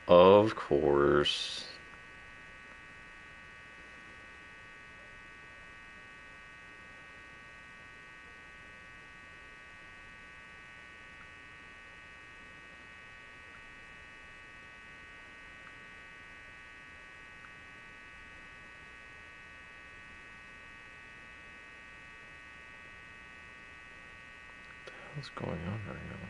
Of course. What's going on right now?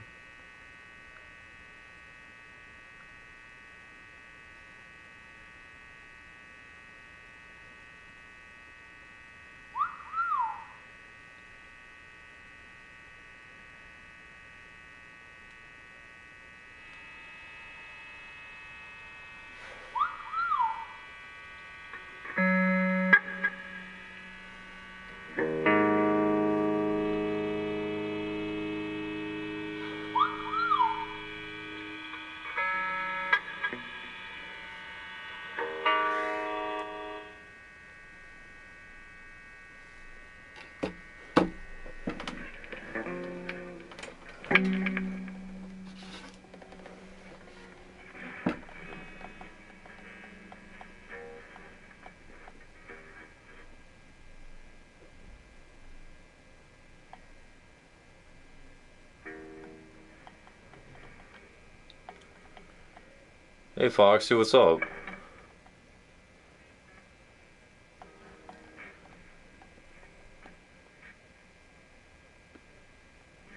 Hey Foxy, what's up?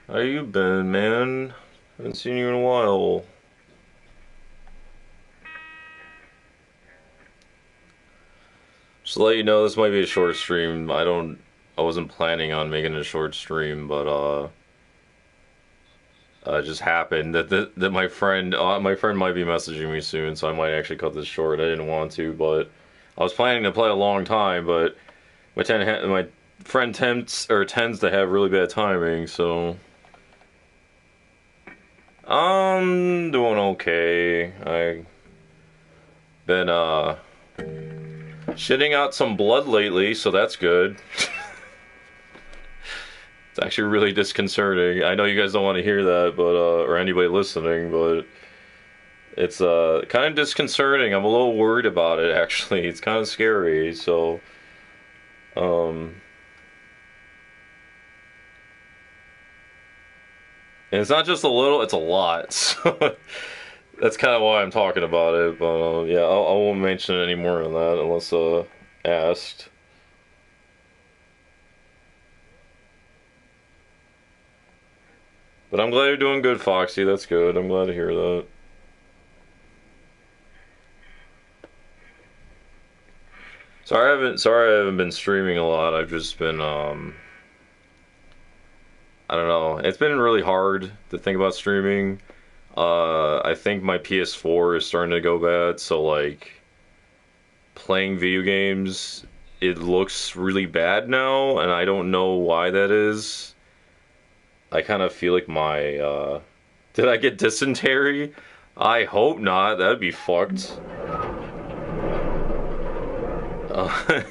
How you been, man? Haven't seen you in a while. Just to let you know, this might be a short stream. I wasn't planning on making a short stream, but it just happened that my friend might be messaging me soon, so I might actually cut this short. I didn't want to, but I was planning to play a long time, but my friend tends to have really bad timing, so I'm doing okay. I been shitting out some blood lately, so that's good. It's actually really disconcerting. I know you guys don't want to hear that, but or anybody listening, but it's kind of disconcerting. I'm a little worried about it actually. It's kind of scary. So um and it's not just a little, it's a lot. So that's kind of why I'm talking about it. But yeah, I won't mention any more than that unless asked. But I'm glad you're doing good, Foxy. That's good. I'm glad to hear that. Sorry I haven't been streaming a lot. I've just been I don't know. It's been really hard to think about streaming. I think my PS4 is starting to go bad, so like playing video games, it looks really bad now, and I don't know why that is. I kind of feel like my did I get dysentery? I hope not. That'd be fucked. Uh,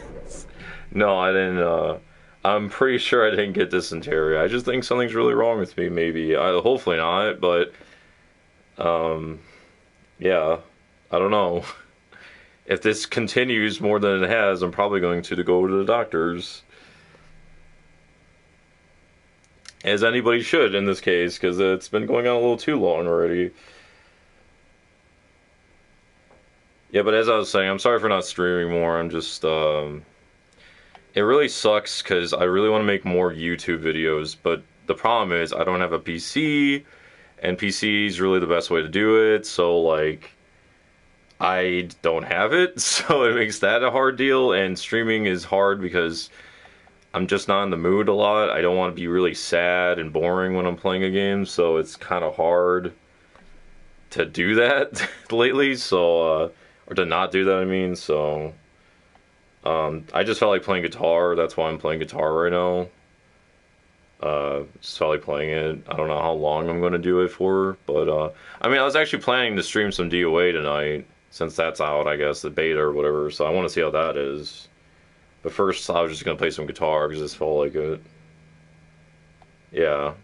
no, I didn't. I'm pretty sure I didn't get dysentery. I just think something's really wrong with me. Maybe. Hopefully not. But um, yeah, I don't know. If this continues more than it has, I'm probably going to go to the doctors, as anybody should in this case, because it's been going on a little too long already. Yeah, but as I was saying, I'm sorry for not streaming more. I'm just it really sucks because I really want to make more YouTube videos, but the problem is I don't have a PC, and PC is really the best way to do it. So like I don't have it, so it makes that a hard deal. And streaming is hard because I'm just not in the mood a lot. I don't want to be really sad and boring when I'm playing a game, so it's kind of hard to do that lately. So or to not do that, I mean. So I just felt like playing guitar. That's why I'm playing guitar right now. Just felt like playing it. I don't know how long I'm going to do it for, but I mean, I was actually planning to stream some DOA tonight since that's out, I guess, the beta or whatever. So I want to see how that is. But first, I was just going to play some guitar because it felt like it. Yeah.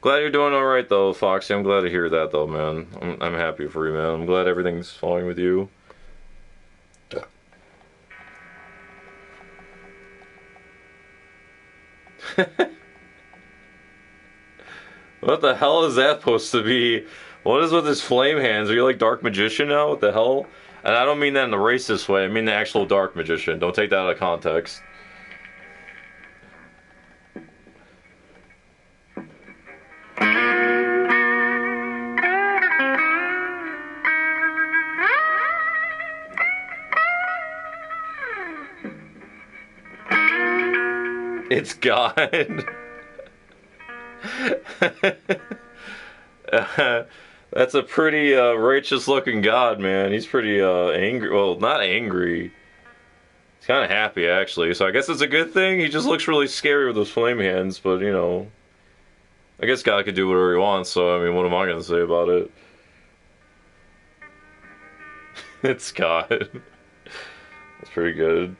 Glad you're doing all right though, Foxy. I'm glad to hear that though, man. I'm happy for you, man. I'm glad everything's fine with you. What the hell is that supposed to be? What is with his flame hands? Are you like Dark Magician now? What the hell? And I don't mean that in the racist way. I mean the actual Dark Magician. Don't take that out of context. It's God. That's a pretty righteous looking God, man. He's pretty angry. Well, not angry. He's kind of happy, actually. So I guess it's a good thing. He just looks really scary with those flame hands, but, you know. I guess God could do whatever he wants, so, I mean, what am I going to say about it? It's God. That's pretty good.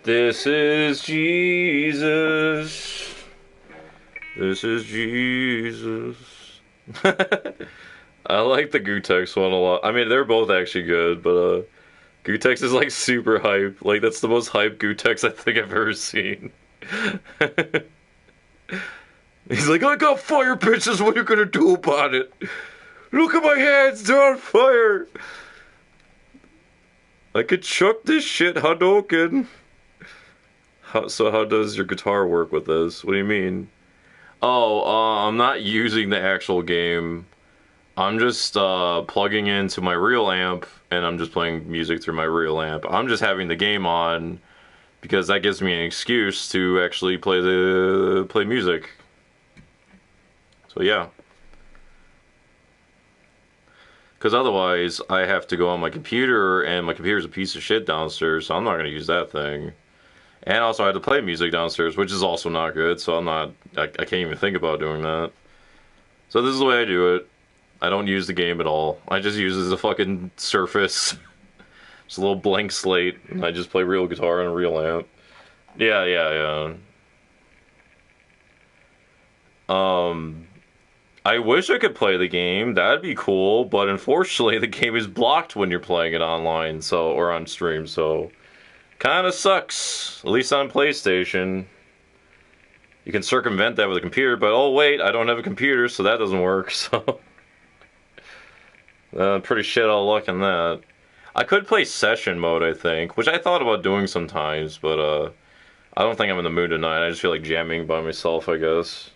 This is Jesus. This is Jesus. I like the Gootecks one a lot. I mean, they're both actually good, but Gootecks is like super hype. Like, that's the most hype Gootecks I think I've ever seen. He's like, I got fire, bitches. What are you gonna do about it? Look at my hands, they're on fire. I could chuck this shit, Hadouken. So how does your guitar work with this? What do you mean? Oh, I'm not using the actual game. I'm just plugging into my real amp, and I'm just playing music through my real amp. I'm just having the game on because that gives me an excuse to actually play music. So yeah. Because otherwise, I have to go on my computer, and my computer's a piece of shit downstairs, so I'm not going to use that thing. And also I had to play music downstairs, which is also not good, so I can't even think about doing that. So this is the way I do it. I don't use the game at all. I just use it as a fucking surface. Just a little blank slate, and I just play real guitar and a real amp. Yeah. I wish I could play the game, that'd be cool, but unfortunately the game is blocked when you're playing it online, or on stream, so... Kinda sucks, at least on PlayStation. You can circumvent that with a computer, but oh wait, I don't have a computer, so that doesn't work, so... pretty shit out of luck in that. I could play session mode, I think, which I thought about doing sometimes, but I don't think I'm in the mood tonight. I just feel like jamming by myself, I guess.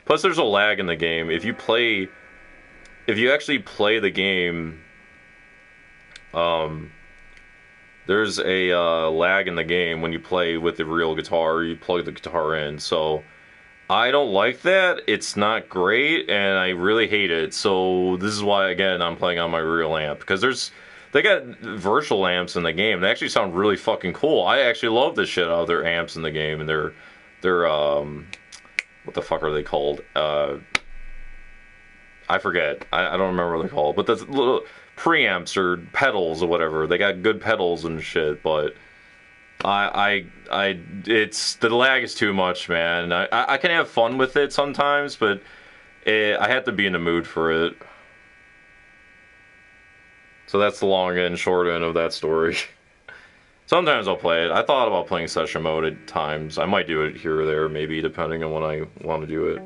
Plus there's a lag in the game. If you actually play the game, there's a lag in the game when you play with the real guitar, you plug the guitar in, so I don't like that. It's not great, and I really hate it, so this is why, again, I'm playing on my real amp, because they got virtual amps in the game, they actually sound really fucking cool. I actually love the shit out of their amps in the game, and they're what the fuck are they called? I forget. I don't remember what they're called, but preamps or pedals or whatever. They got good pedals and shit, but it's the lag is too much, man. I can have fun with it sometimes, but I have to be in the mood for it. So that's the long and short end of that story. Sometimes I'll play it. I thought about playing session mode at times. I might do it here or there, maybe, depending on when I want to do it.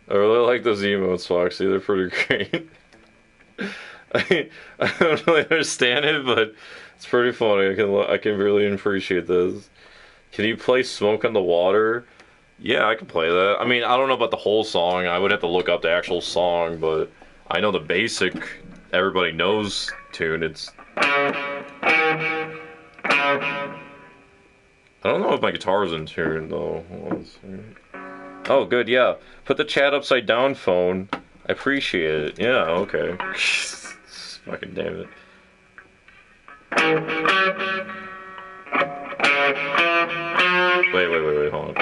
I really like those emotes, Foxy. They're pretty great. I don't really understand it, but it's pretty funny. I can really appreciate this. Can you play Smoke on the Water? Yeah, I can play that. I mean, I don't know about the whole song. I would have to look up the actual song, but I know the basic, everybody knows tune. It's... I don't know if my guitar is in tune, though. Oh, good, yeah. Put the chat upside down, phone. I appreciate it. Yeah, okay. Fucking damn it. Wait, hold on.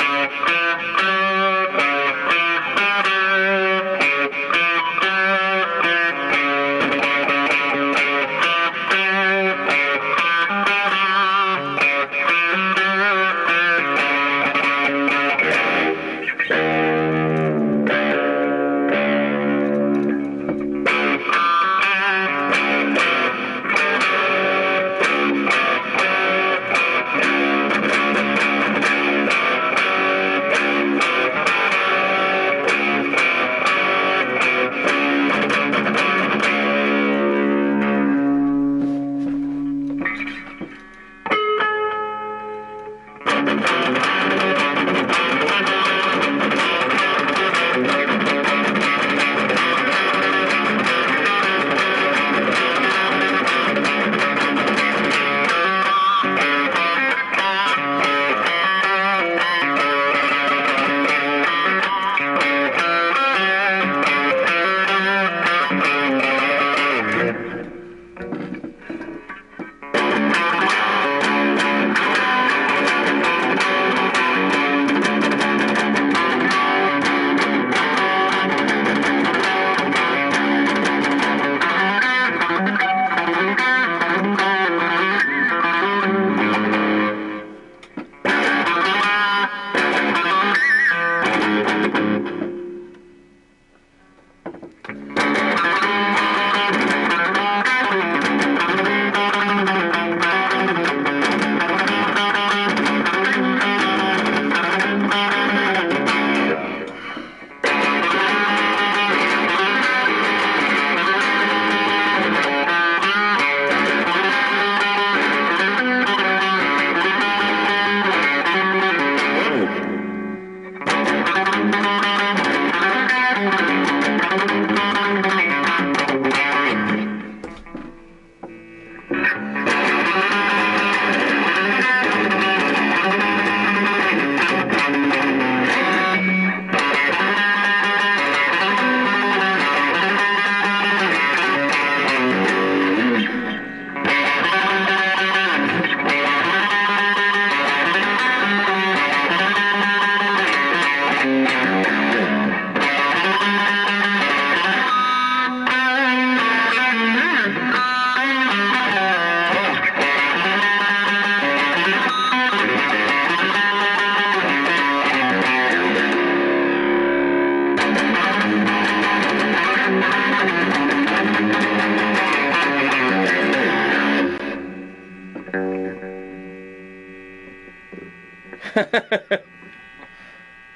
Well,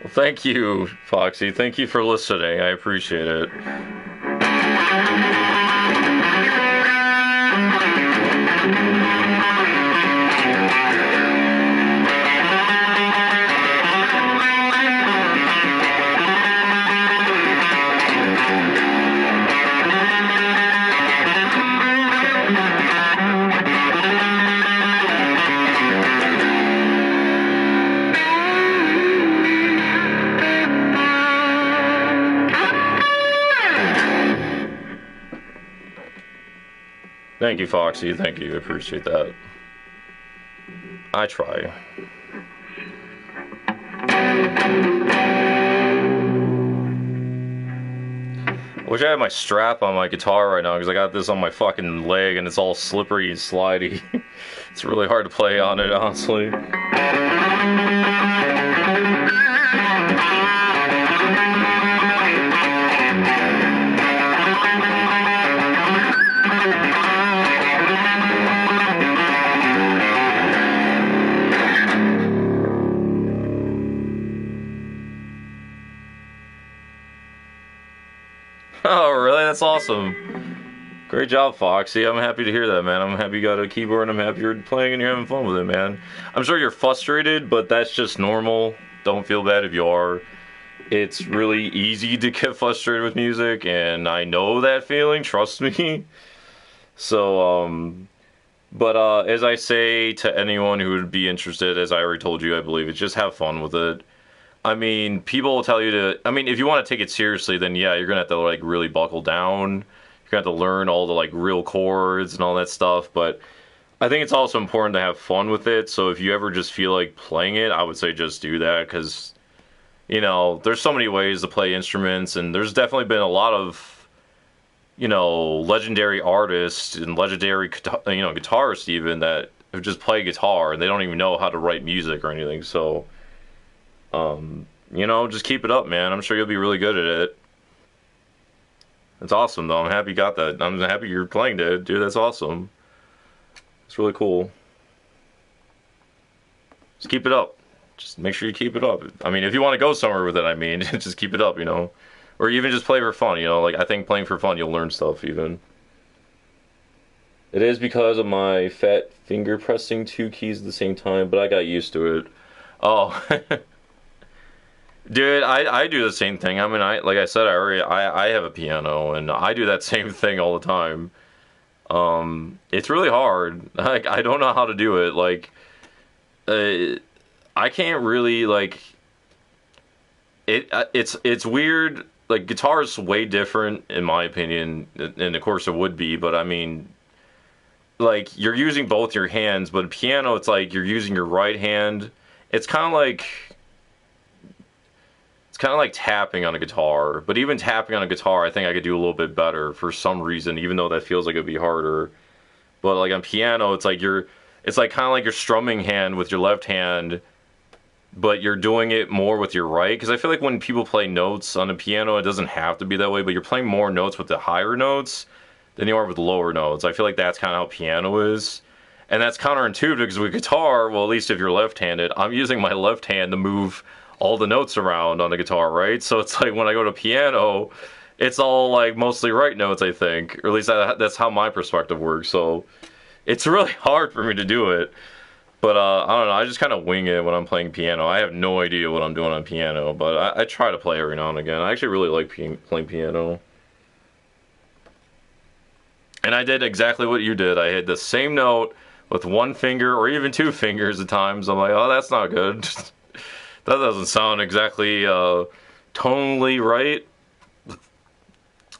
thank you, Foxy. Thank you for listening. I appreciate it. Thank you, Foxy. Thank you. I appreciate that. I try. I wish I had my strap on my guitar right now because I got this on my fucking leg and it's all slippery and slidey. It's really hard to play on it, honestly. Oh, really? That's awesome. Great job, Foxy. I'm happy to hear that, man. I'm happy you got a keyboard, and I'm happy you're playing and you're having fun with it, man. I'm sure you're frustrated, but that's just normal. Don't feel bad if you are. It's really easy to get frustrated with music, and I know that feeling, trust me. So, but as I say to anyone who would be interested, as I already told you, I believe, it's just have fun with it. I mean, people will tell you to, I mean, if you want to take it seriously, then yeah, you're gonna have to, like, really buckle down. You're gonna have to learn all the, like, real chords and all that stuff, but I think it's also important to have fun with it, so if you ever just feel like playing it, I would say just do that, because, you know, there's so many ways to play instruments, and there's definitely been a lot of, you know, legendary artists and legendary, you know, guitarists even, that have just played guitar, and they don't even know how to write music or anything, so... you know, just keep it up, man. I'm sure you'll be really good at it. It's awesome, though. I'm happy you got that. I'm happy you're playing it, dude. That's awesome. It's really cool. Just keep it up. Just make sure you keep it up. I mean, if you want to go somewhere with it, I mean, just keep it up, you know? Or even just play for fun, you know? Like, I think playing for fun, you'll learn stuff, even. It is because of my fat finger pressing two keys at the same time, but I got used to it. Oh, dude, I do the same thing. I mean, like I said, I have a piano, and I do that same thing all the time. It's really hard. Like, I don't know how to do it. Like, I can't really, like, it's weird. Like, guitar is way different, in my opinion, and of course it would be, but I mean, like, you're using both your hands, but piano, it's like you're using your right hand. It's kind of like tapping on a guitar, but even tapping on a guitar, I think I could do a little bit better for some reason, even though that feels like it'd be harder. But like on piano, it's like kind of like your strumming hand with your left hand, but you're doing it more with your right. Because I feel like when people play notes on a piano, it doesn't have to be that way, but you're playing more notes with the higher notes than you are with the lower notes. I feel like that's kind of how piano is. And that's counterintuitive because with guitar, well, at least if you're left-handed, I'm using my left hand to move all the notes around on the guitar, right? So it's like when I go to piano, it's all like mostly right notes, I think. Or at least that's how my perspective works. So it's really hard for me to do it. But I don't know, I just kind of wing it when I'm playing piano. I have no idea what I'm doing on piano, but I try to play every now and again. I actually really like playing piano. And I did exactly what you did. I hit the same note with one finger or even two fingers at times. I'm like, oh, that's not good. That doesn't sound exactly tonally right.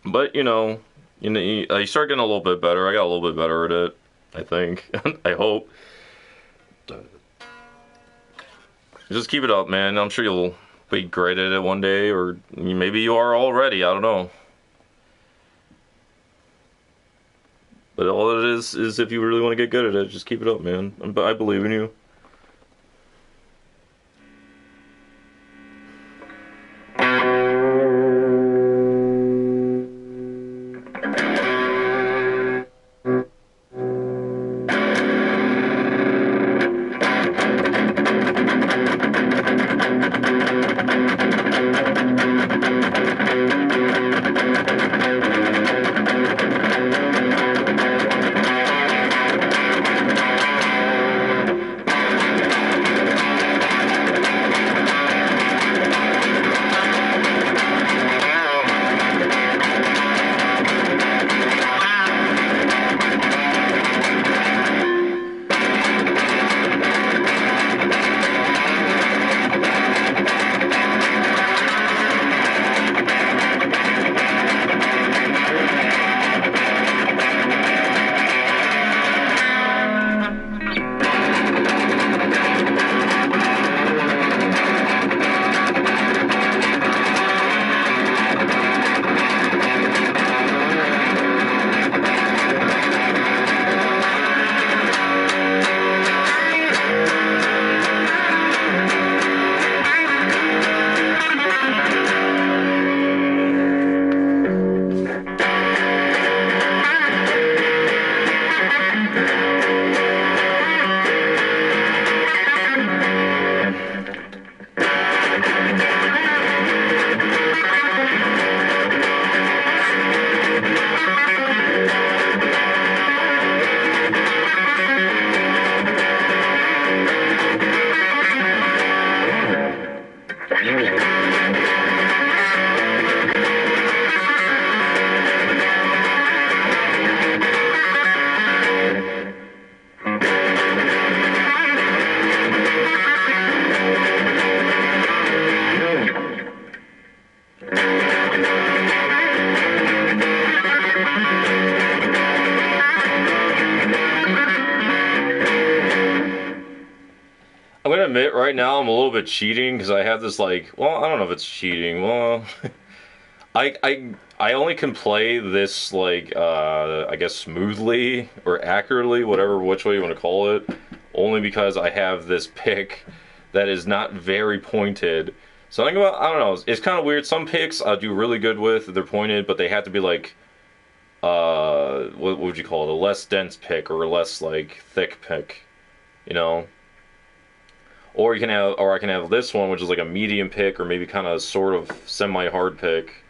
But, you know, you start getting a little bit better. I got a little bit better at it, I think. I hope. Just keep it up, man. I'm sure you'll be great at it one day, or maybe you are already. I don't know. But all it is if you really want to get good at it, just keep it up, man. I believe in you. admit right now I'm a little bit cheating because I have this like, well, I don't know if it's cheating. Well, I only can play this like I guess smoothly or accurately, whatever which way you want to call it, only because I have this pick that is not very pointed. So I think about, I don't know, it's kind of weird. Some picks I do really good with, they're pointed, but they have to be like what would you call it? A less dense pick or a less like thick pick, you know? Or you can have, or I can have this one, which is like a medium pick, or maybe kind of sort of semi-hard pick,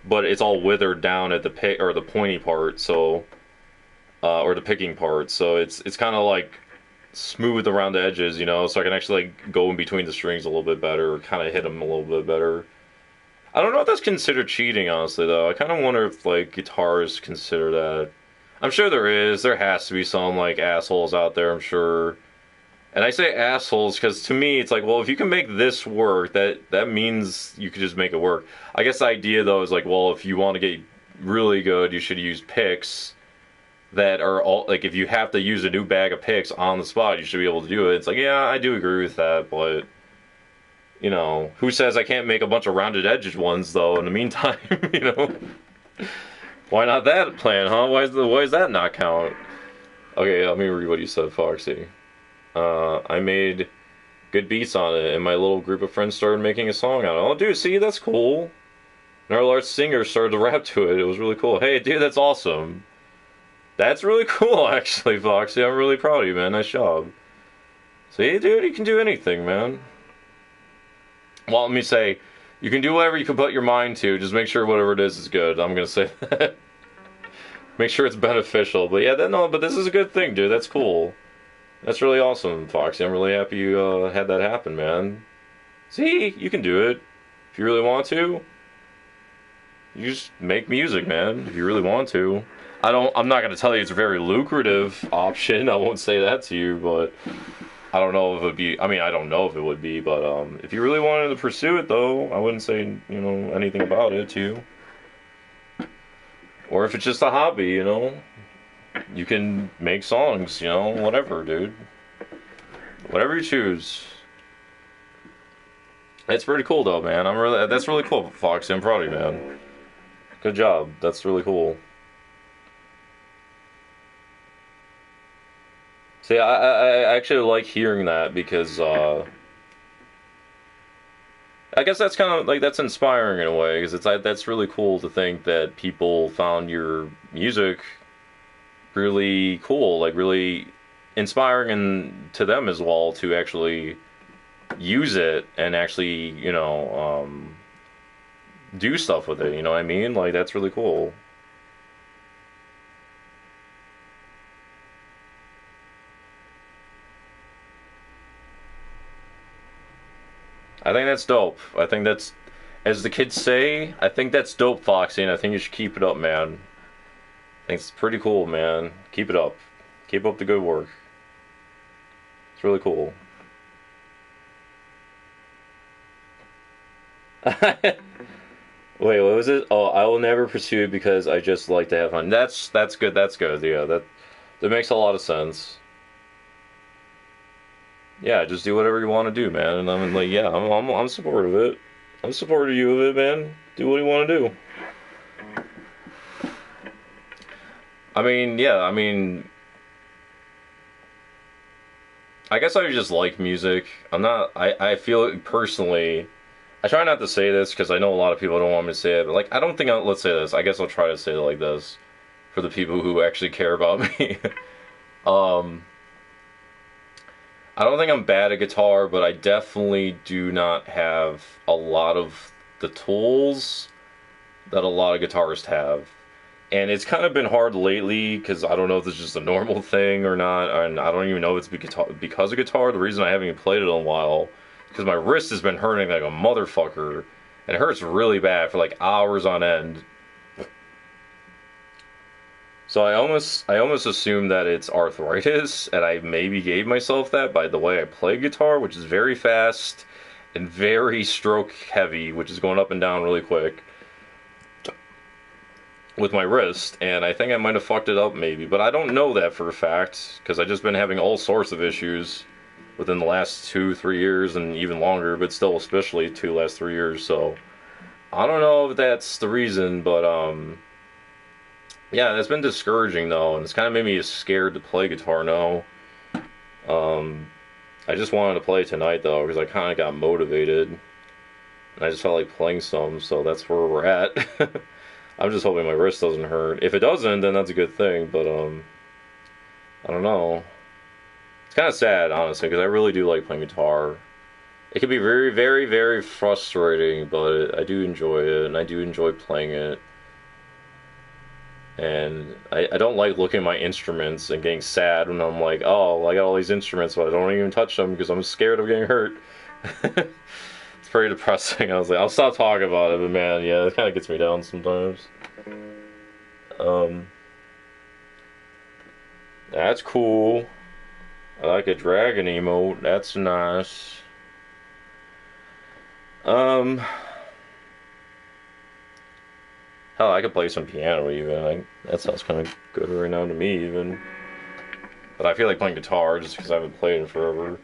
but it's all withered down at the pick or the pointy part, so or the picking part. So it's kind of like smooth around the edges, you know, so I can actually like go in between the strings a little bit better, or kind of hit them a little bit better. I don't know if that's considered cheating, honestly, though. I kind of wonder if like guitars consider that. I'm sure there is. There has to be some like assholes out there, I'm sure. And I say assholes because to me it's like, well, if you can make this work, that means you could just make it work. I guess the idea though is like, well, if you want to get really good, you should use picks that are all like, if you have to use a new bag of picks on the spot, you should be able to do it. It's like, yeah, I do agree with that, but you know, who says I can't make a bunch of rounded edged ones though in the meantime, you know? Why not that plan, huh? Why does that not count? Okay, let me read what you said, Foxy. I made good beats on it, and my little group of friends started making a song on it. Oh, dude, see, that's cool. And our large singer started to rap to it. It was really cool. Hey, dude, that's awesome. That's really cool, actually, Foxy. I'm really proud of you, man. Nice job. See, dude, you can do anything, man. Well, let me say, you can do whatever you can put your mind to. Just make sure whatever it is good. I'm gonna say that. Make sure it's beneficial. But yeah, but this is a good thing, dude. That's cool. That's really awesome, Foxy. I'm really happy you had that happen, man. See, you can do it. If you really want to, you just make music, man. If you really want to. I'm not gonna tell you it's a very lucrative option. I won't say that to you, but I don't know if it would be. I mean, I don't know if it would be, but if you really wanted to pursue it, though, I wouldn't say anything about it to you. Or if it's just a hobby, you can make songs, whatever, dude. Whatever you choose. It's pretty cool, though, man. That's really cool, Foxy. I'm proud of you, man. Good job. That's really cool. See, I actually like hearing that because I guess that's kind of like that's inspiring in a way because that's really cool to think that people found your music really cool, like really inspiring and to them as well to actually use it and actually do stuff with it. You know what I mean? Like that's really cool. I think that's dope. I think that's, as the kids say, I think that's dope, Foxy, and I think you should keep it up, man. I think it's pretty cool, man. Keep it up. Keep up the good work. It's really cool. Wait, what was it? Oh, I will never pursue it because I just like to have fun. That's good. That's good. Yeah, that makes a lot of sense. Yeah, just do whatever you want to do, man. And I'm like, yeah, I'm supportive of it. I'm supportive of you of it, man. Do what you want to do. I mean, yeah, I guess I just like music. I feel personally, I try not to say this because I know a lot of people don't want me to say it, but like, I don't think let's say this. I guess I'll try to say it like this for the people who actually care about me. um, I don't think I'm bad at guitar, but I definitely do not have a lot of the tools that a lot of guitarists have. And it's kind of been hard lately because I don't know if it's just a normal thing or not, and I don't even know if it's because of guitar. The reason I haven't even played it in a while because my wrist has been hurting like a motherfucker, and it hurts really bad for like hours on end. So I almost assume that it's arthritis, and I maybe gave myself that by the way I play guitar, which is very fast and very stroke heavy, which is going up and down really quick with my wrist, and I think I might have fucked it up maybe, but I don't know that for a fact because I've just been having all sorts of issues within the last 2-3 years, and even longer, but still especially last 3 years. So I don't know if that's the reason, but yeah, that's been discouraging though, and it's kind of made me scared to play guitar now. I just wanted to play tonight though, because I kind of got motivated, and I just felt like playing some, so that's where we're at. I'm just hoping my wrist doesn't hurt. If it doesn't, then that's a good thing, but I don't know. It's kind of sad, honestly, because I really do like playing guitar. It can be very, very, very frustrating, but I do enjoy it, and I do enjoy playing it. And I don't like looking at my instruments and getting sad when I'm like, oh, I got all these instruments, but I don't even touch them because I'm scared of getting hurt. It's pretty depressing. I was like, I'll stop talking about it, but man, yeah, it kind of gets me down sometimes. That's cool. I like a dragon emote. That's nice. Um, Hell, I could play some piano even. That sounds kind of good right now to me even. But I feel like playing guitar just because I haven't played in forever.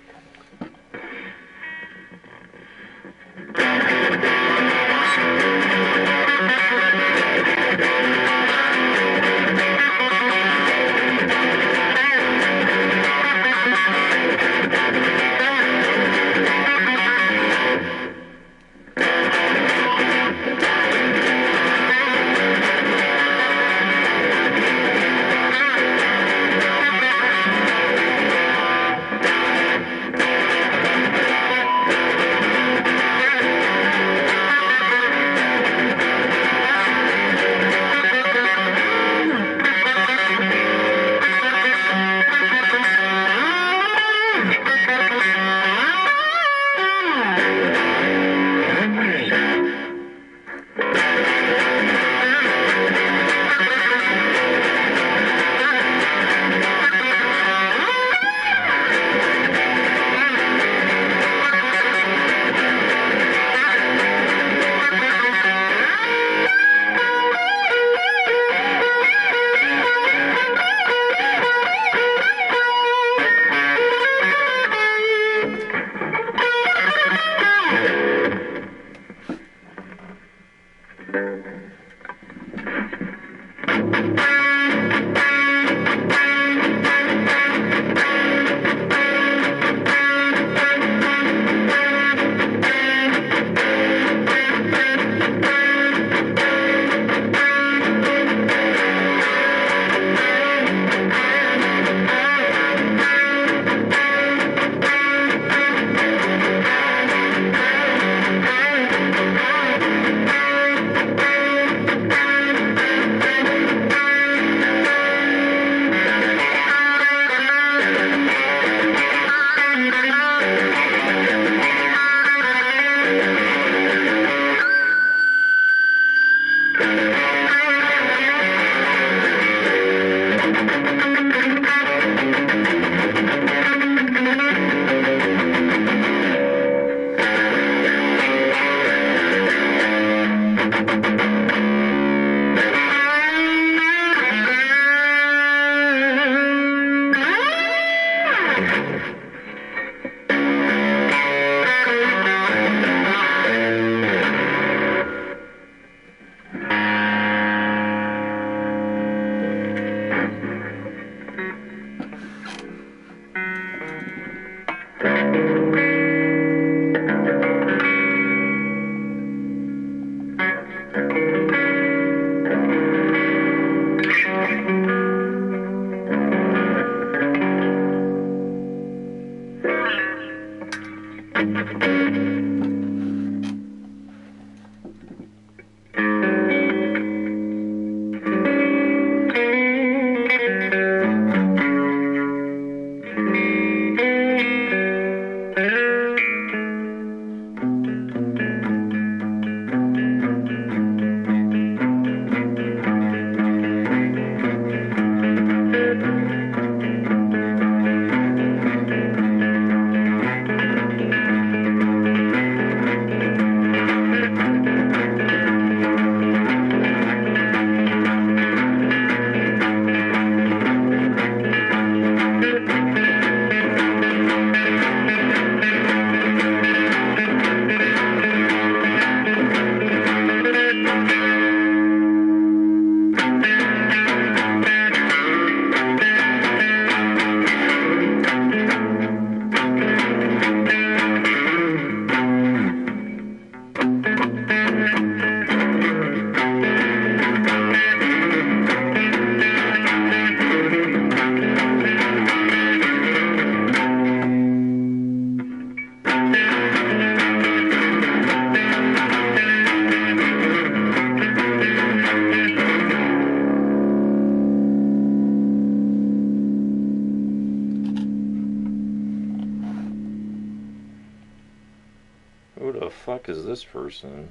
fuck is this person?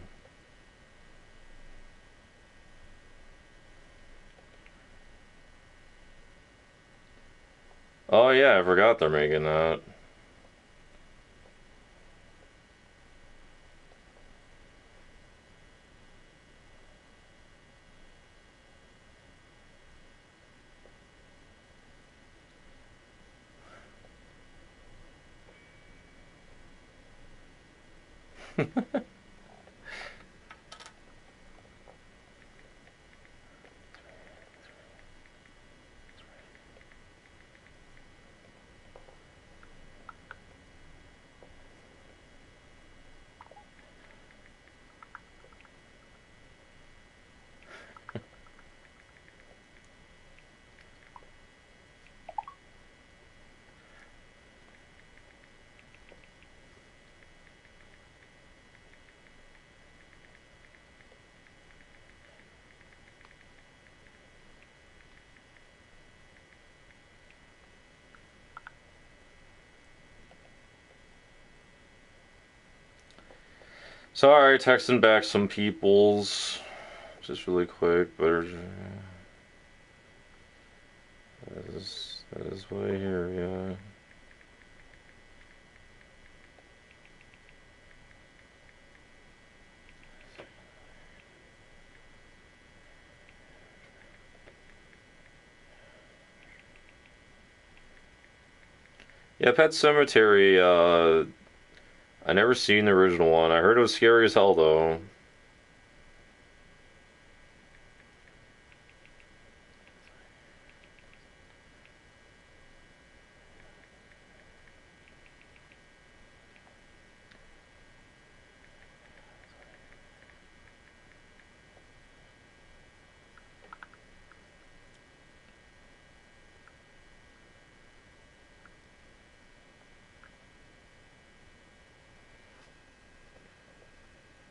Oh yeah, I forgot they're making that. Sorry, texting back some peoples. Just really quick, but that is what I hear, yeah. Yeah, Pet Cemetery, I never seen the original one. I heard it was scary as hell though.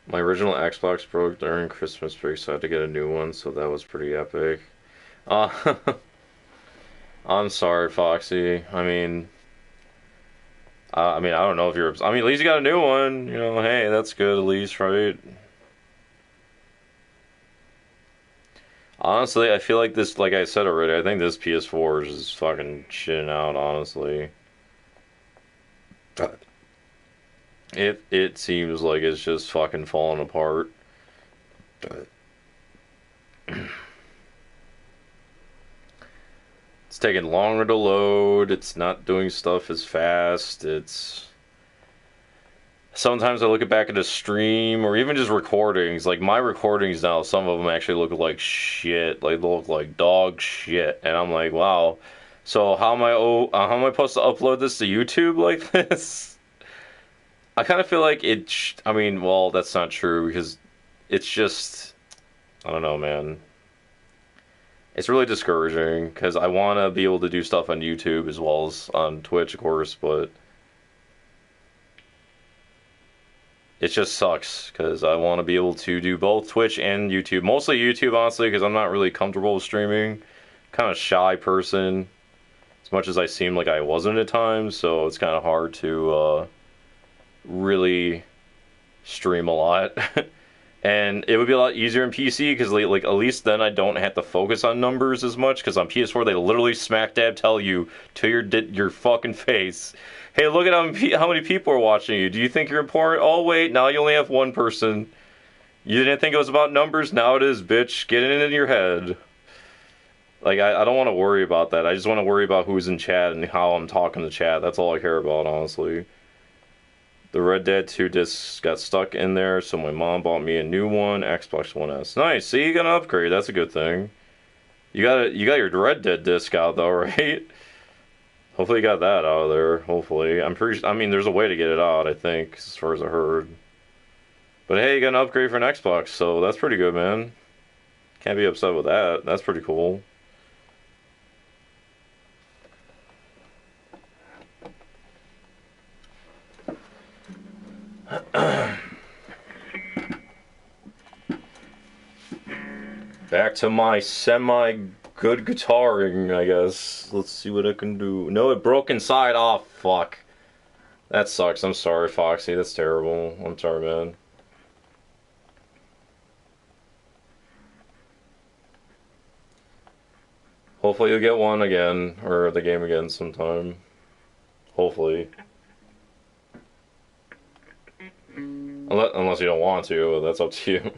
My original Xbox broke during Christmas break, so I had to get a new one, so that was pretty epic. Uh, I'm sorry, Foxy. I don't know if you're. I mean, at least you got a new one. You know, hey, that's good at least, right? Honestly, I feel like this, like I said already, I think this PS4 is just fucking shitting out, honestly. It seems like it's just fucking falling apart. It's taking longer to load, it's not doing stuff as fast, it's sometimes I look back at a stream or even just recordings. Like my recordings now, some of them actually look like shit. Like they look like dog shit, and I'm like, wow. So how am I supposed to upload this to YouTube like this? I kind of feel like I mean, well, that's not true because it's just I don't know, man. It's really discouraging because I want to be able to do stuff on YouTube as well as on Twitch, of course, but it just sucks because I want to be able to do both Twitch and YouTube. Mostly YouTube, honestly, because I'm not really comfortable with streaming. Kind of shy person, as much as I seem like I wasn't at times, so it's kind of hard to really stream a lot. And it would be a lot easier in PC because like at least then I don't have to focus on numbers as much. Because on PS4 they literally smack dab tell you to your fucking face, "Hey, look at how many people are watching you. Do you think you're important? Oh wait, now you only have one person. You didn't think it was about numbers? Now it is, bitch. Get it in your head." Like I don't want to worry about that. I just want to worry about who's in chat and how I'm talking to chat. That's all I care about, honestly. The Red Dead 2 discs got stuck in there, so my mom bought me a new one, Xbox One S. Nice. See, you got an upgrade. That's a good thing. You got your Red Dead disc out though, right? Hopefully you got that out of there. Hopefully, I mean, there's a way to get it out. I think, as far as I heard. But hey, you got an upgrade for an Xbox, so that's pretty good, man. Can't be upset with that. That's pretty cool. Back to my semi-good guitaring, I guess. Let's see what I can do. No, it broke inside. Oh, fuck. That sucks. I'm sorry, Foxy. That's terrible. I'm sorry, man. Hopefully you'll get one again, or the game again sometime. Hopefully. Unless you don't want to, that's up to you.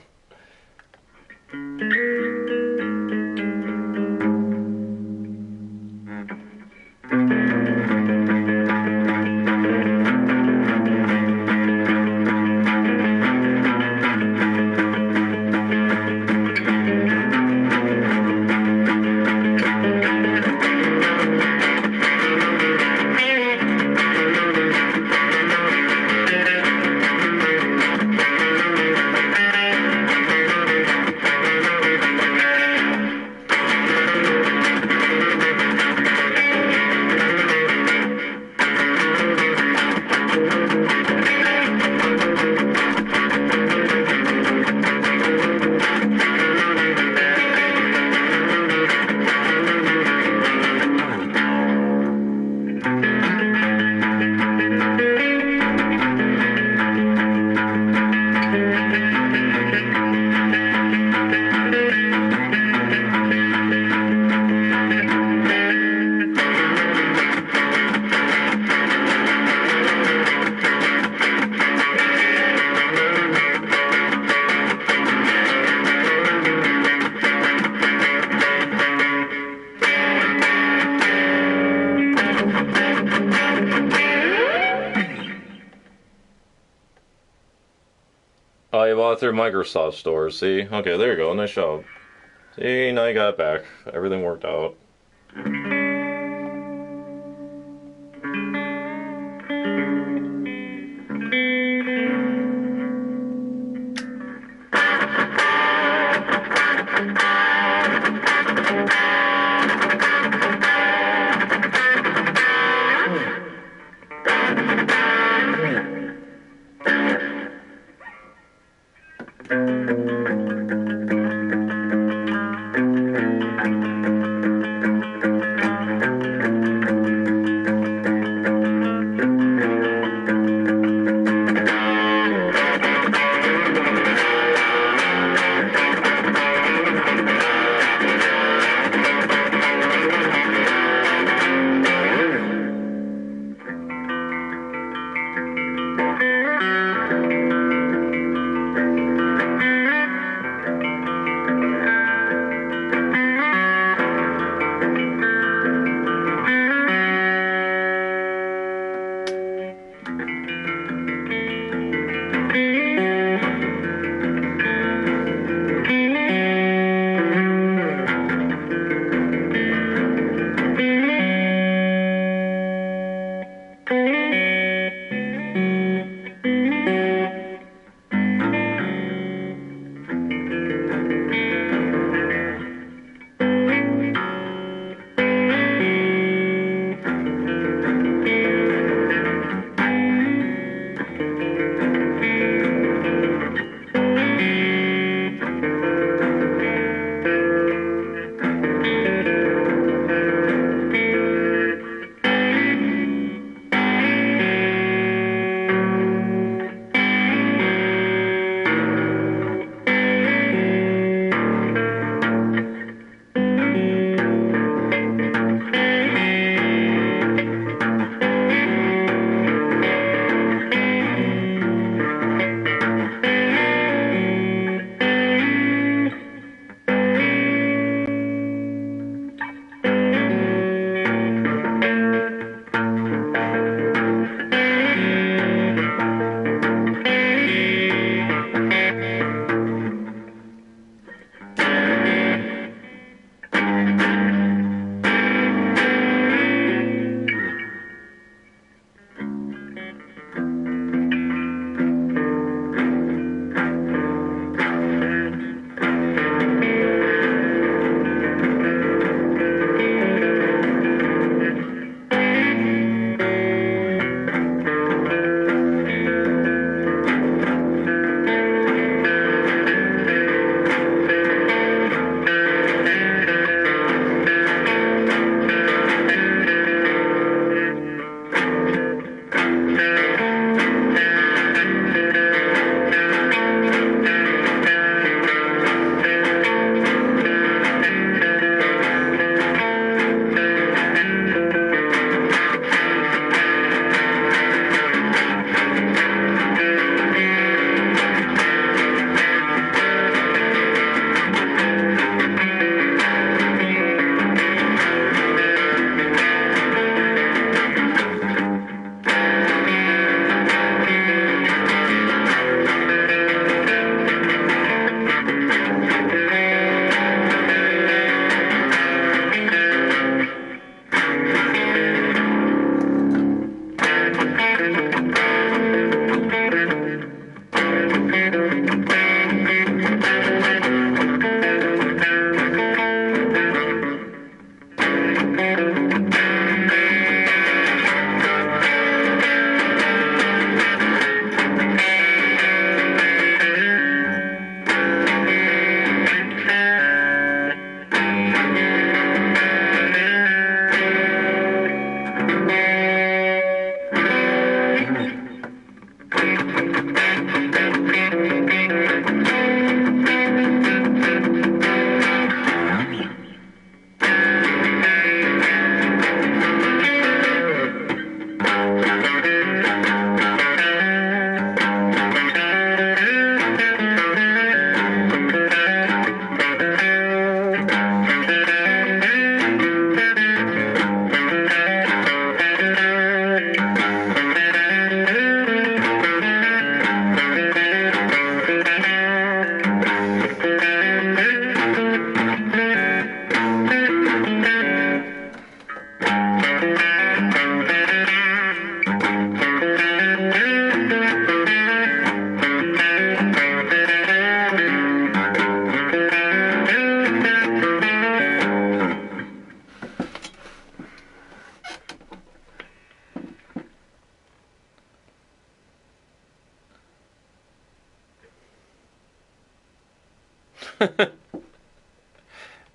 Oh, you bought it through Microsoft Store, see? Okay, there you go, nice job. See, now you got it back. Everything worked out.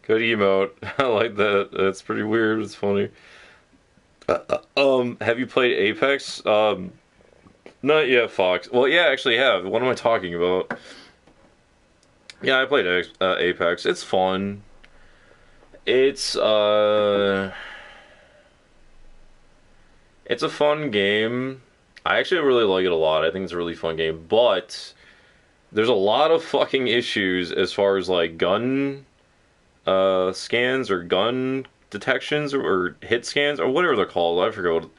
Good emote. I like that. That's pretty weird. It's funny. Have you played Apex? Not yet, Fox. Well, yeah, I actually have. What am I talking about? Yeah, I played Apex. It's fun. It's it's a fun game. I actually really like it a lot. I think it's a really fun game, but there's a lot of fucking issues as far as like gun scans or gun detections or hit scans or whatever they're called. I forget what.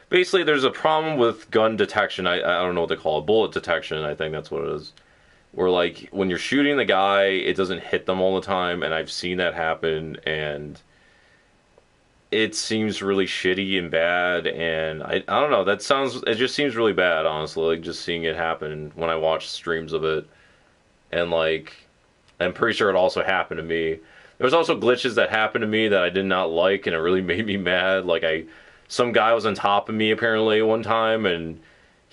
Basically, there's a problem with gun detection. I don't know what they call it. Bullet detection, I think that's what it is. Where like when you're shooting the guy, it doesn't hit them all the time, and I've seen that happen, and it seems really shitty and bad, and I don't know, it just seems really bad, honestly, like just seeing it happen when I watch streams of it. And like I'm pretty sure it also happened to me. There was also glitches that happened to me that I did not like, and it really made me mad. Like some guy was on top of me apparently one time, and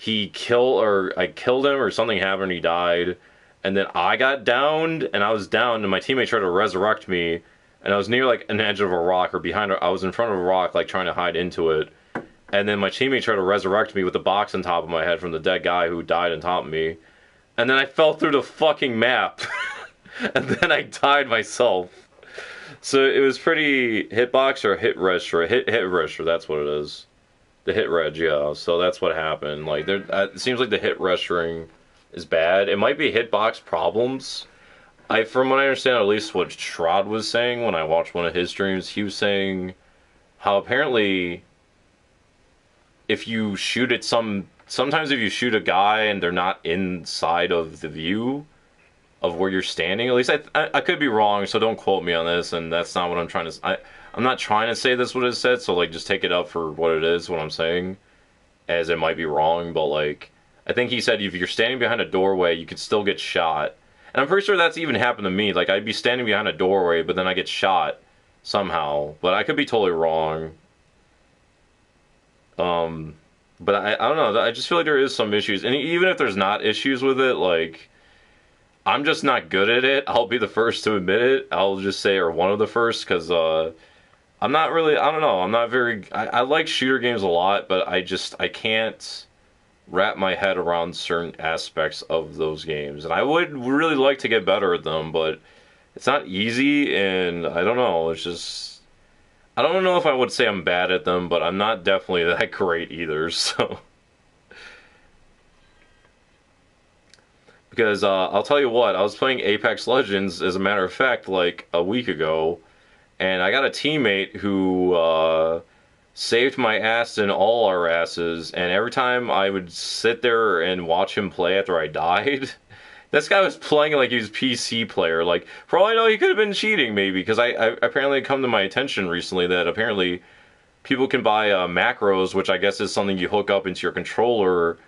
I killed him or something happened, he died, and then I got downed, and I was down, and my teammate tried to resurrect me, and I was near like an edge of a rock or I was in front of a rock, like trying to hide into it, and then my teammate tried to resurrect me with the box on top of my head from the dead guy who died on top of me, and then I fell through the fucking map, and then I died myself. So it was pretty hitbox or hit register, hit register. That's what it is. The hit reg, yeah. So that's what happened. Like it seems like the hit registering is bad. It might be hitbox problems. From what I understand, at least what Shroud was saying when I watched one of his streams, he was saying how apparently if you shoot at sometimes if you shoot a guy and they're not inside of the view of where you're standing, at least I could be wrong, so don't quote me on this, and that's not what I'm trying to. I'm not trying to say this what it said, so like just take it up for what it is, what I'm saying, as it might be wrong, but like I think he said if you're standing behind a doorway, you could still get shot. And I'm pretty sure that's even happened to me. Like, I'd be standing behind a doorway, but then I get shot somehow. But I could be totally wrong. But I don't know. I just feel like there is some issues. And even if there's not issues with it, like, I'm just not good at it. I'll be the first to admit it. I'll just say, or one of the first, because I'm not really, I don't know. I'm not very, I like shooter games a lot, but I can't wrap my head around certain aspects of those games, and I would really like to get better at them, but it's not easy, and I don't know, it's just I don't know if I would say I'm bad at them, but I'm not definitely that great either. So because I'll tell you what, I was playing Apex Legends as a matter of fact like a week ago, and I got a teammate who saved my ass and all our asses, and every time I would sit there and watch him play after I died, this guy was playing like he was PC player. Like, for all I know, he could have been cheating, maybe, because I apparently come to my attention recently that apparently people can buy macros, which I guess is something you hook up into your controller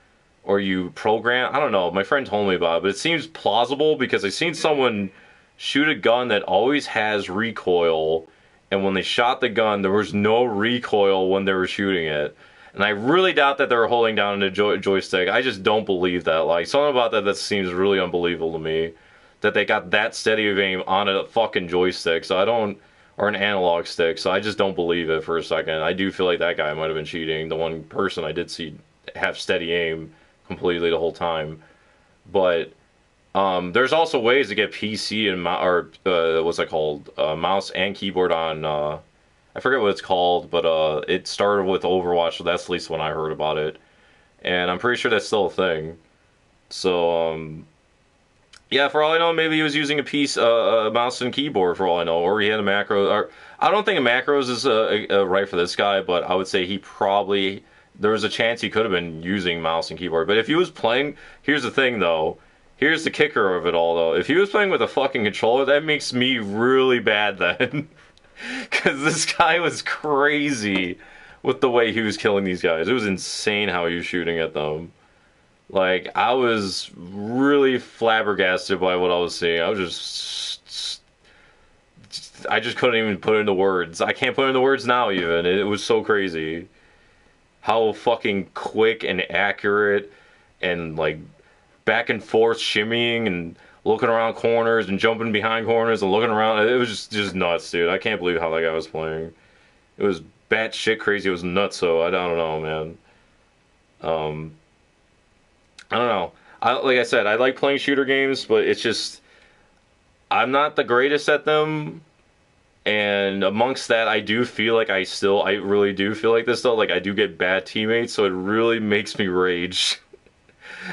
or you program. I don't know. My friend told me about it, but it seems plausible because I've seen someone shoot a gun that always has recoil, and when they shot the gun, there was no recoil when they were shooting it. And I really doubt that they were holding down the joystick. I just don't believe that. Like, something about that seems really unbelievable to me. That they got that steady of aim on a fucking joystick, so I don't, or an analog stick, so I just don't believe it for a second. I do feel like that guy might have been cheating. The one person I did see have steady aim completely the whole time. But there's also ways to get PC and what's that called? Mouse and keyboard on. I forget what it's called, but it started with Overwatch, so that's at least when I heard about it, and I'm pretty sure that's still a thing. So yeah, for all I know, maybe he was using a mouse and keyboard. For all I know, or he had a macro. Or I don't think a macros is right for this guy, but I would say he probably there was a chance he could have been using mouse and keyboard. But if he was playing, here's the thing though. Here's the kicker of it all, though. If he was playing with a fucking controller, that makes me really bad then. Because this guy was crazy with the way he was killing these guys. It was insane how he was shooting at them. Like, I was really flabbergasted by what I was seeing. I just couldn't even put it into words. I can't put it into words now, even. It was so crazy. How fucking quick and accurate and, like, back and forth shimmying and looking around corners and jumping behind corners and looking around. It was just nuts, dude. I can't believe how that guy was playing. It was batshit crazy. It was nuts. So I don't know, man. I don't know. Like I said, I like playing shooter games, but it's just I'm not the greatest at them. And amongst that, I do feel like I really do feel like this though. Like I do get bad teammates, so it really makes me rage.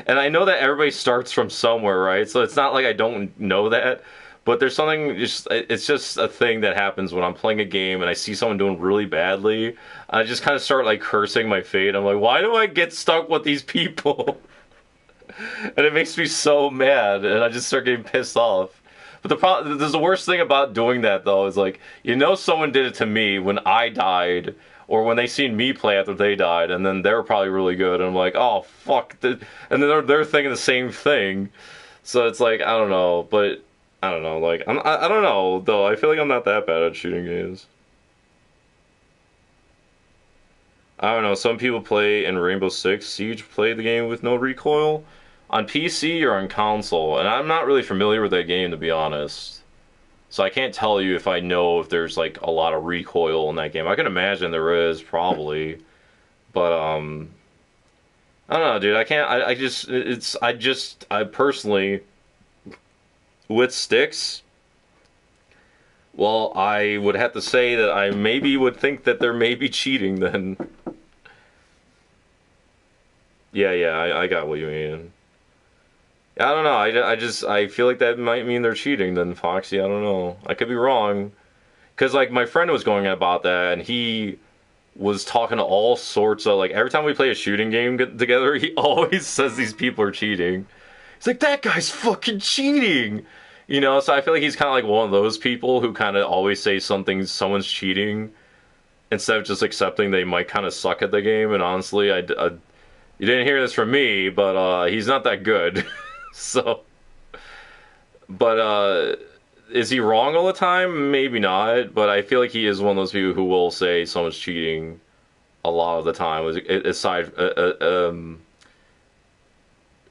And I know that everybody starts from somewhere, right? So it's not like I don't know that, but there's something just it's just a thing that happens when I'm playing a game and I see someone doing really badly. I just kind of start like cursing my fate. I'm like, why do I get stuck with these people? And it makes me so mad, and I just start getting pissed off. But the worst thing about doing that though is like, someone did it to me when I died, or when they seen me play after they died, and then they're probably really good, and I'm like, oh fuck, and then they're thinking the same thing. So it's like I don't know, but I don't know, like I don't know though. I feel like I'm not that bad at shooting games. I don't know. Some people play in Rainbow Six Siege, play the game with no recoil on PC or on console, and I'm not really familiar with that game to be honest. So I can't tell you if I know if there's like a lot of recoil in that game. I can imagine there is probably, but I don't know, dude. I can't. I personally with sticks. Well, I would have to say that I maybe would think that there may be cheating then. Yeah, I got what you mean. I don't know. I feel like that might mean they're cheating then, Foxy. I don't know. I could be wrong. Because, like, my friend was going about that, and he was talking to all sorts of, like, every time we play a shooting game together, he always says these people are cheating. He's like, that guy's fucking cheating! So I feel like he's kind of like one of those people who kind of always say someone's cheating, instead of just accepting they might kind of suck at the game, and honestly, you didn't hear this from me, but he's not that good. So, but is he wrong all the time? Maybe not, but I feel like he is one of those people who will say someone's cheating a lot of the time, aside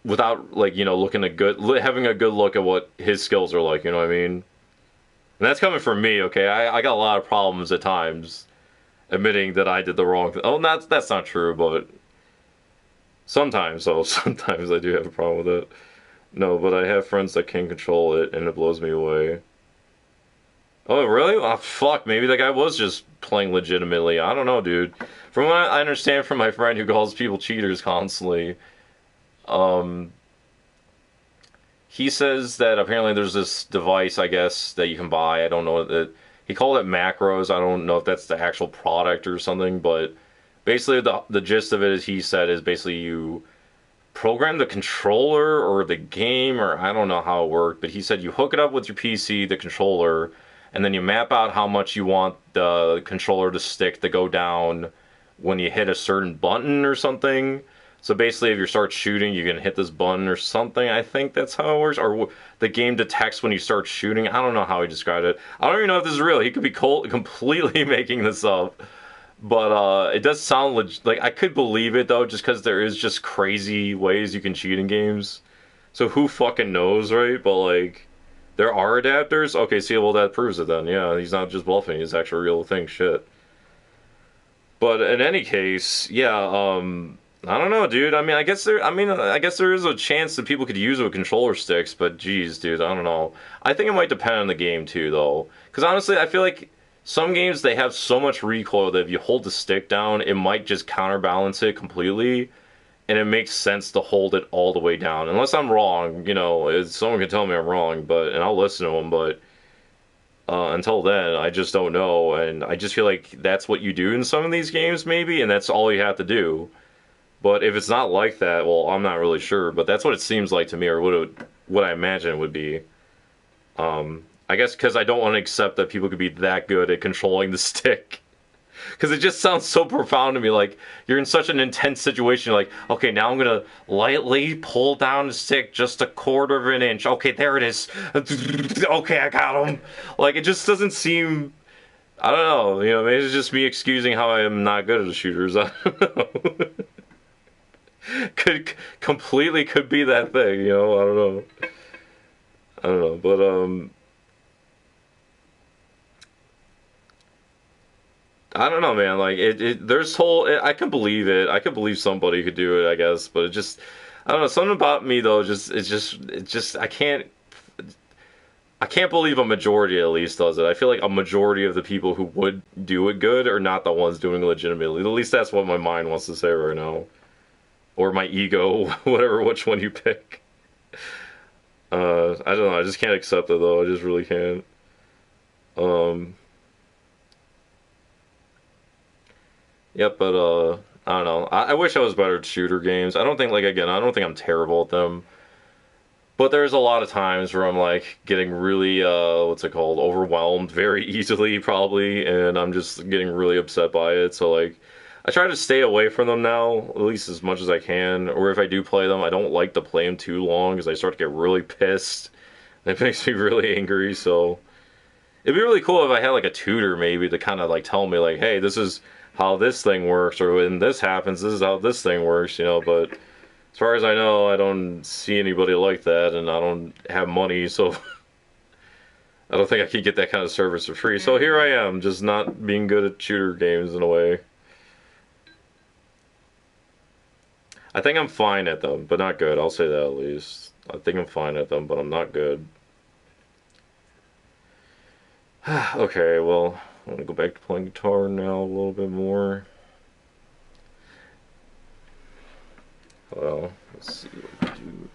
without like looking at having a good look at what his skills are like. You know what I mean? And that's coming from me. Okay, I got a lot of problems at times admitting that I did the wrong thing. Oh, that's not true, but sometimes I do have a problem with it. No, but I have friends that can control it, and it blows me away. Oh, really? Oh, fuck, maybe that guy was just playing legitimately. I don't know, dude. From what I understand from my friend who calls people cheaters constantly, he says that apparently there's this device, I guess, that you can buy. I don't know that he called it macros. I don't know if that's the actual product or something, but basically the gist of it is he said is basically you program the controller or the game, or I don't know how it worked, but he said you hook it up with your PC, the controller, and then you map out how much you want the controller to stick to go down when you hit a certain button or something. So basically, if you start shooting, you can hit this button or something. I think that's how it works. Or the game detects when you start shooting. I don't know how he described it. I don't even know if this is real. He could be completely making this up. But it does sound like I could believe it though, just because there is just crazy ways you can cheat in games. So who fucking knows, right? But like, there are adapters. Okay, see, well that proves it then. Yeah, he's not just bluffing; he's actually a real thing. Shit. But in any case, yeah. I don't know, dude. I mean, I guess there is a chance that people could use it with controller sticks. But geez, dude, I don't know. I think it might depend on the game too, though. Because honestly, I feel like some games, they have so much recoil that if you hold the stick down, it might just counterbalance it completely, and it makes sense to hold it all the way down. Unless I'm wrong, someone can tell me I'm wrong, and I'll listen to them, but until then, I just don't know, and I just feel like that's what you do in some of these games, maybe, and that's all you have to do. But if it's not like that, well, I'm not really sure, but that's what it seems like to me, or what I imagine it would be. I guess because I don't want to accept that people could be that good at controlling the stick. Because it just sounds so profound to me. Like, you're in such an intense situation. You're like, okay, now I'm going to lightly pull down the stick just a quarter of an inch. Okay, there it is. Okay, I got him. Like, it just doesn't seem... I don't know. Maybe it's just me excusing how I am not good at the shooters. I don't know. Could be that thing, I don't know. I don't know, but I don't know, man. Like there's I can believe it. I can believe somebody could do it, I guess, but it just, I don't know. Something about me though, it's just I can't believe a majority at least does it. I feel like a majority of the people who would do it good are not the ones doing it legitimately. At least that's what my mind wants to say right now, or my ego, whatever, which one you pick. I don't know. I just can't accept it though. I just really can't. Um, Yep, but I don't know. I wish I was better at shooter games. I don't think like again, I don't think I'm terrible at them. But there's a lot of times where I'm like getting really what's it called, overwhelmed very easily probably, and I'm just getting really upset by it. So like I try to stay away from them now, at least as much as I can. Or if I do play them, I don't like to play them too long because I start to get really pissed. And it makes me really angry. So it'd be really cool if I had like a tutor maybe to kind of like tell me like, hey, this is how this thing works, or when this happens, this is how this thing works, you know. But as far as I know, I don't see anybody like that, and I don't have money, so I don't think I could get that kind of service for free. So here I am, just not being good at shooter games in a way. I think I'm fine at them, but not good. I'll say that at least. I think I'm fine at them, but I'm not good. Okay, well, I'm gonna go back to playing guitar now a little bit more. Well, let's see what we do.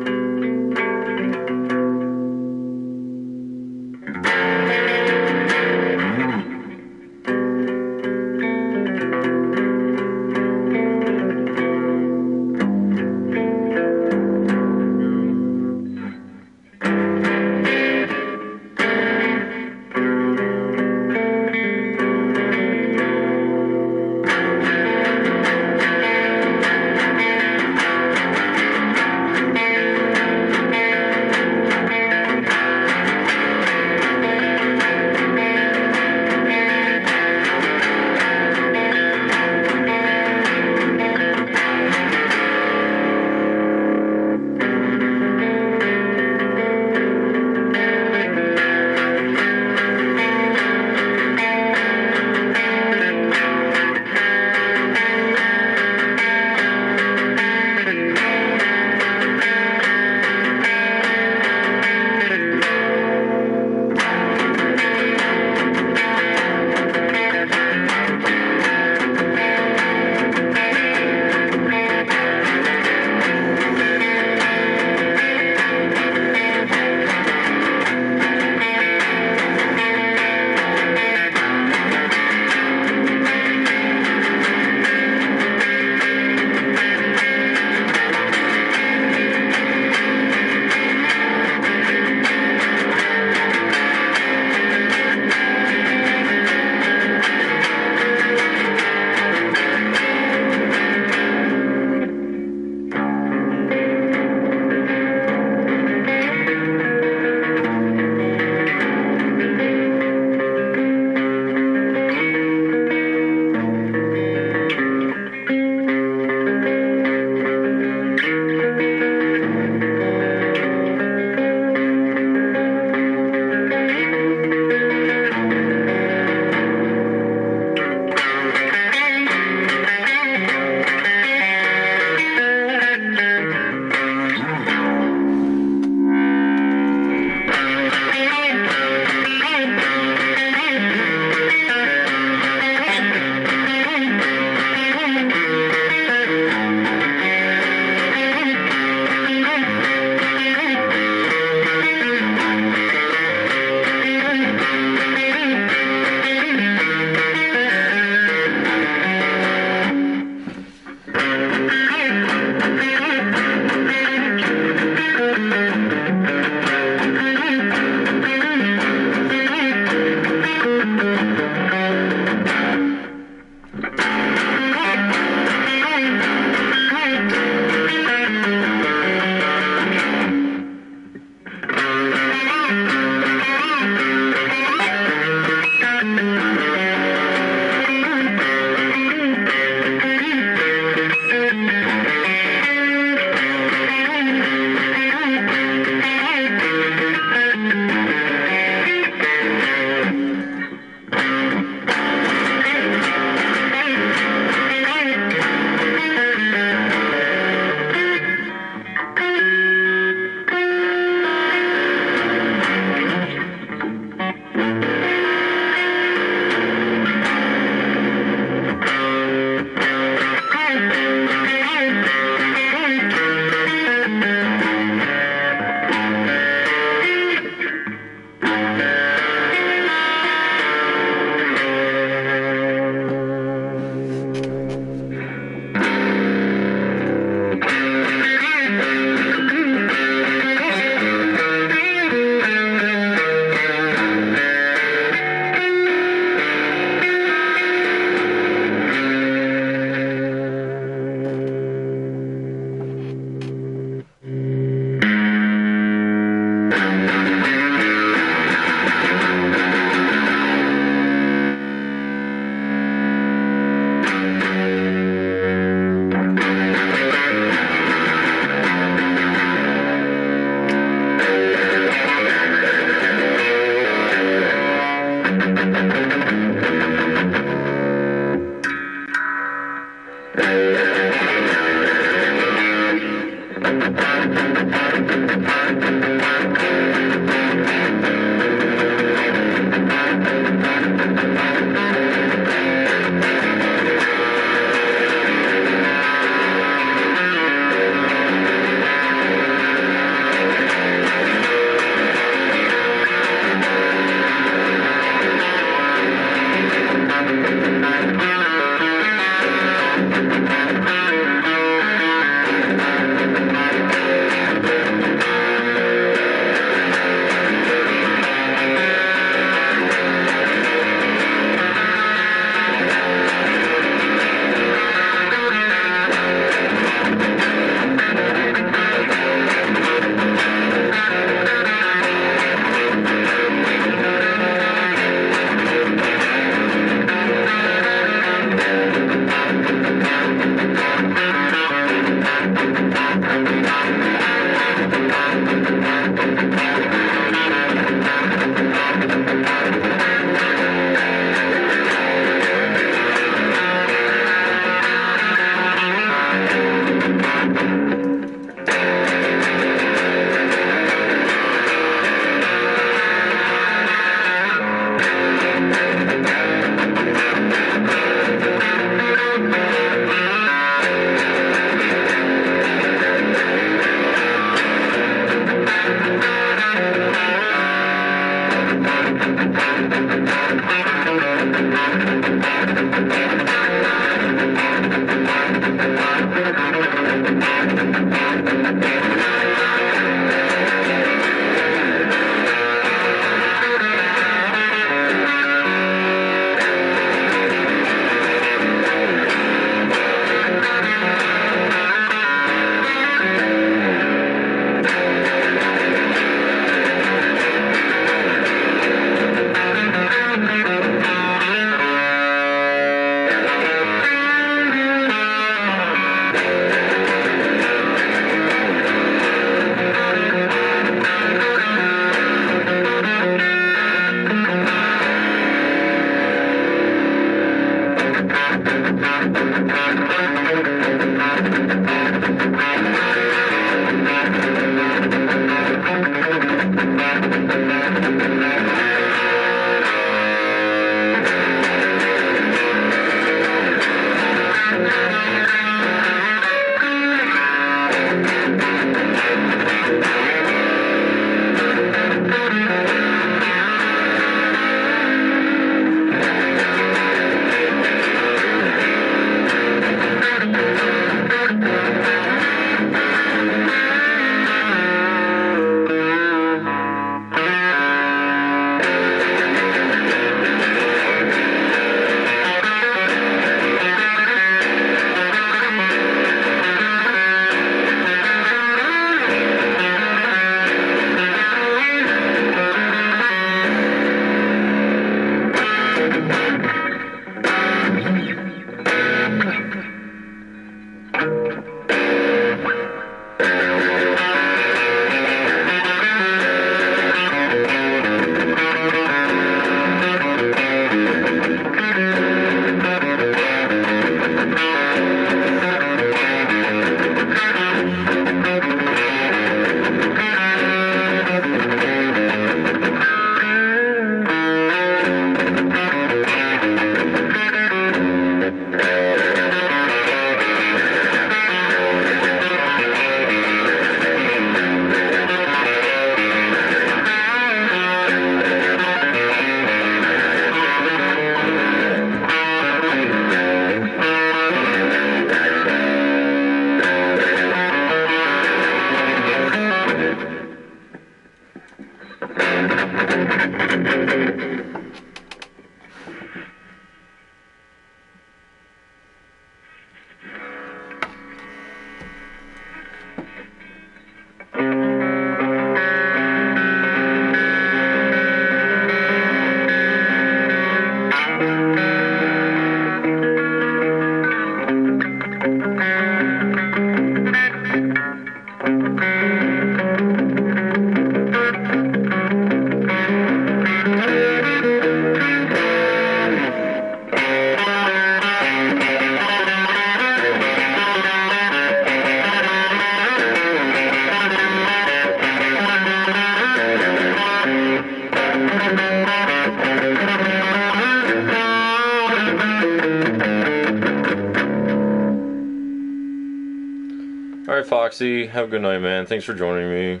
Alright, Foxy. Have a good night, man. Thanks for joining me.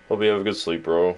Hope you have a good sleep, bro.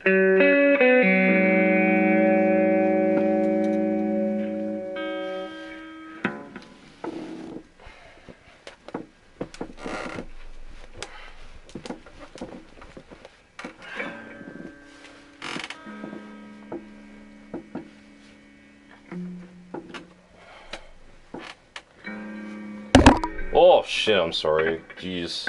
Oh shit, I'm sorry. Jeez.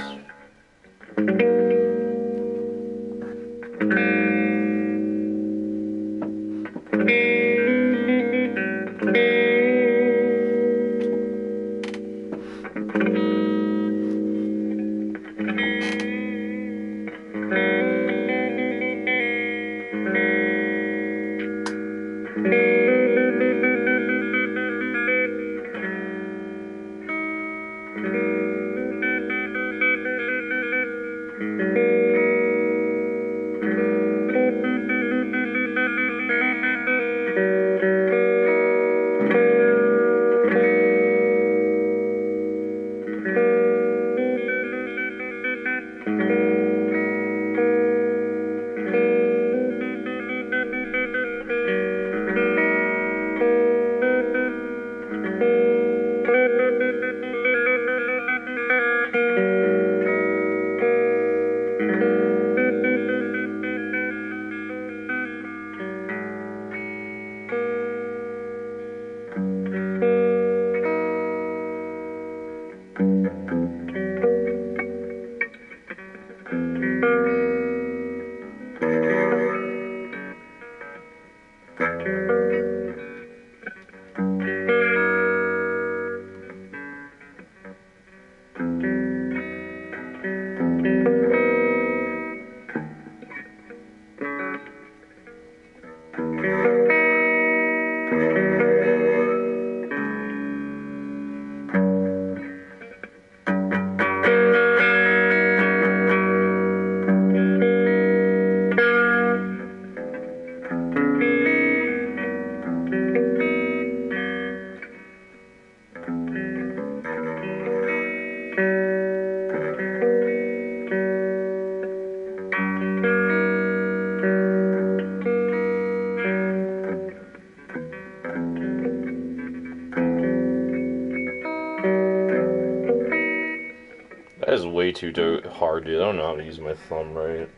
That is way too hard, dude. I don't know how to use my thumb right.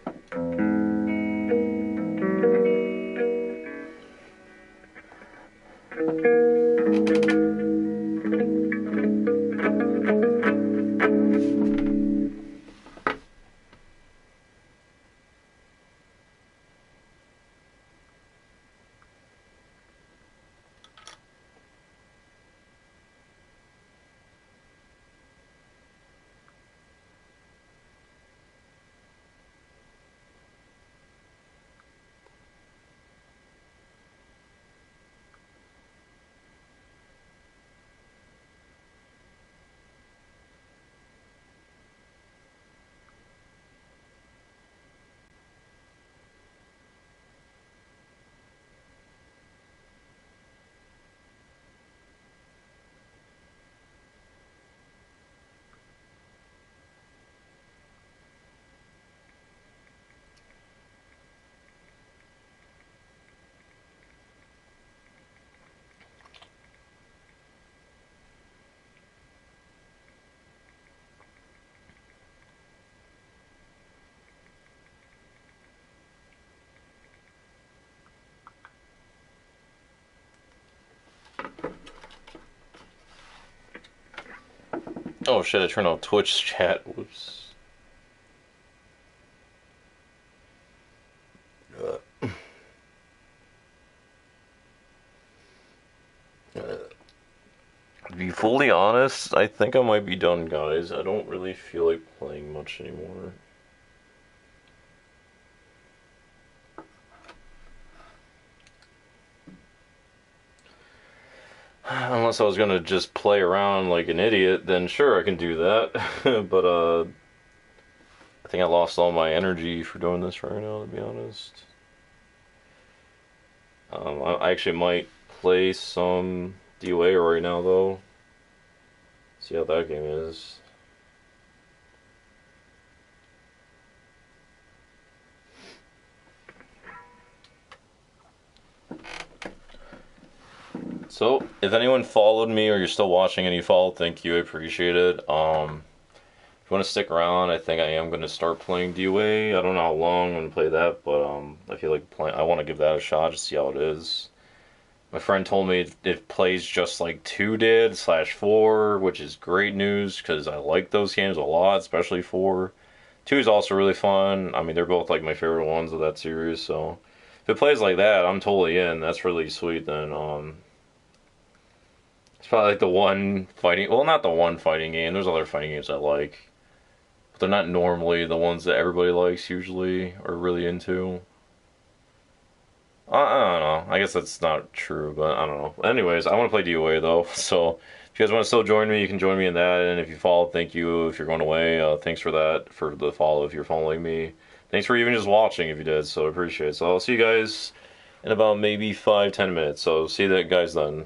Oh shit, I turned on Twitch chat. Whoops. To be fully honest, I think I might be done, guys. I don't really feel like playing much anymore. Unless I was gonna just play around like an idiot, then sure, I can do that. But, I think I lost all my energy for doing this right now, to be honest. I actually might play some DOA right now, though. See how that game is. So, if anyone followed me or you're still watching and you followed, thank you. I appreciate it. If you want to stick around, I think I am going to start playing DOA. I don't know how long I'm going to play that, but I feel like I want to give that a shot to see how it is. My friend told me it plays just like 2 did, /4, which is great news because I like those games a lot, especially 4. 2 is also really fun. I mean, they're both like my favorite ones of that series, so if it plays like that, I'm totally in. That's really sweet then. It's probably like the one fighting, well, not the one fighting game. There's other fighting games I like, but they're not normally the ones that everybody likes usually or really into. I don't know. I guess that's not true, but I don't know. Anyways, I want to play DOA though, so if you guys want to still join me, you can join me in that. And if you follow, thank you. If you're going away, thanks for that, for the follow if you're following me. Thanks for even just watching if you did, so I appreciate it. So I'll see you guys in about maybe 5-10 minutes. So see you guys then.